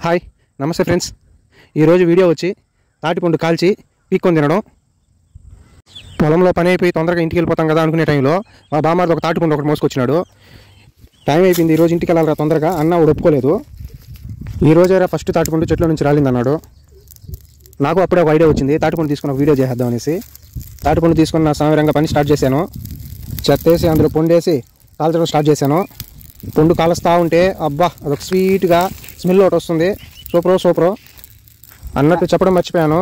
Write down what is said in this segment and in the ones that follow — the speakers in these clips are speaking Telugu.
హాయ్ నమస్తే ఫ్రెండ్స్, ఈరోజు వీడియో వచ్చి తాటిపండు కాల్చి పీక్కొని తినడం. పొలంలో పని అయిపోయి తొందరగా ఇంటికి వెళ్ళిపోతాం కదా అనుకునే టైంలో మా బామ్మారిది ఒక తాటిపండు ఒకటి మోసుకొచ్చినాడు. టైం అయిపోయింది, ఈరోజు ఇంటికి వెళ్ళాలిరా తొందరగా అన్న వాడు ఒప్పుకోలేదు. ఈరోజేరా ఫస్ట్ తాటిపండు చెట్ల నుంచి రాలిందన్నాడు. నాకు అప్పుడే ఒక ఐడియా వచ్చింది, తాటిపండు తీసుకుని ఒక వీడియో చేద్దాం అనేసి తాటిపండు తీసుకుని నా సామరంగా పని స్టార్ట్ చేశాను. చెత్తేసి అందులో పొండేసి కాల్చడం స్టార్ట్ చేశాను. పొండు కాలుస్తూ ఉంటే అబ్బా అదొక స్వీట్గా స్మెల్ ఒకటి వస్తుంది. సూపరు అన్నట్టు చెప్పడం మర్చిపోయాను.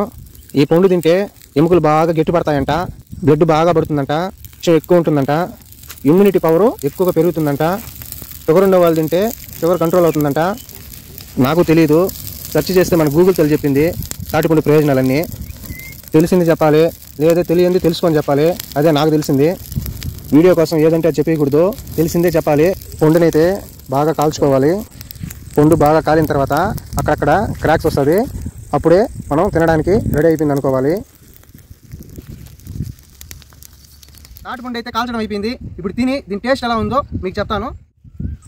ఈ పొండు తింటే ఎముకలు బాగా గట్టి పడతాయంట, బ్లడ్ బాగా పడుతుందంట, ఎక్కువ ఉంటుందంట, ఇమ్యూనిటీ పవరు ఎక్కువగా పెరుగుతుందంట. షుగర్ ఉండే వాళ్ళు తింటే షుగర్ కంట్రోల్ అవుతుందంట. నాకు తెలీదు, సెర్చ్ చేస్తే మన గూగుల్ తెలి చెప్పింది తాటిపండు ప్రయోజనాలన్నీ. తెలిసింది చెప్పాలి, లేదా తెలియంది తెలుసుకొని చెప్పాలి, అదే నాకు తెలిసింది. వీడియో కోసం ఏదంటే అది చెప్పకూడదు, తెలిసిందే చెప్పాలి. పొండునైతే బాగా కాల్చుకోవాలి. పొండు బాగా కాలిన తర్వాత అక్కడక్కడ క్రాక్స్ వస్తుంది, అప్పుడే మనం తినడానికి రెడీ అయిపోయింది అనుకోవాలి. తాటిపండు అయితే కాల్చడం అయిపోయింది. ఇప్పుడు తిని దీని టేస్ట్ ఎలా ఉందో మీకు చెప్తాను.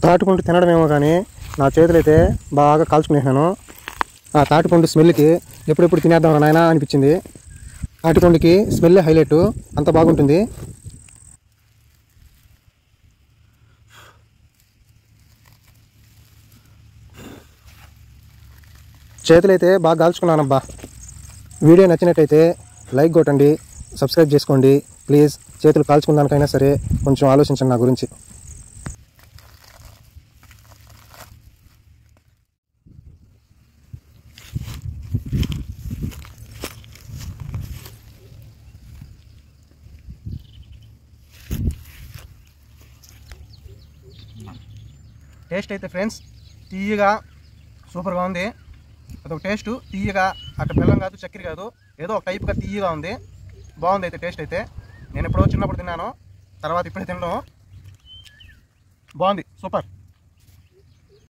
తాటిపండు తినడమేమో కానీ నా చేతులు అయితే బాగా కాల్చుకునేసాను. ఆ తాటిపండు స్మెల్కి ఎప్పుడెప్పుడు తినేద్దాం నాయనా అనిపించింది. తాటిపండుకి స్మెల్ హైలైట్, అంత బాగుంటుంది. చేతులైతే బాగా కాల్చుకున్నానబ్బా. వీడియో నచ్చినట్టయితే లైక్ కొట్టండి, సబ్స్క్రైబ్ చేసుకోండి ప్లీజ్. చేతులు కాల్చుకున్నానికైనా సరే కొంచెం ఆలోచించండి నా గురించి. టేస్ట్ అయితే ఫ్రెండ్స్ తీయగా సూపర్గా ఉంది. అదొక టేస్ట్ తీయగా, అటు బెల్లం కాదు చక్కెర కాదు, ఏదో ఒక టైప్గా తీయగా ఉంది. బాగుంది అయితే టేస్ట్ అయితే. నేను ఎప్పుడో చిన్నప్పుడు తిన్నాను, తర్వాత ఇప్పుడే తినడం. బాగుంది, సూపర్.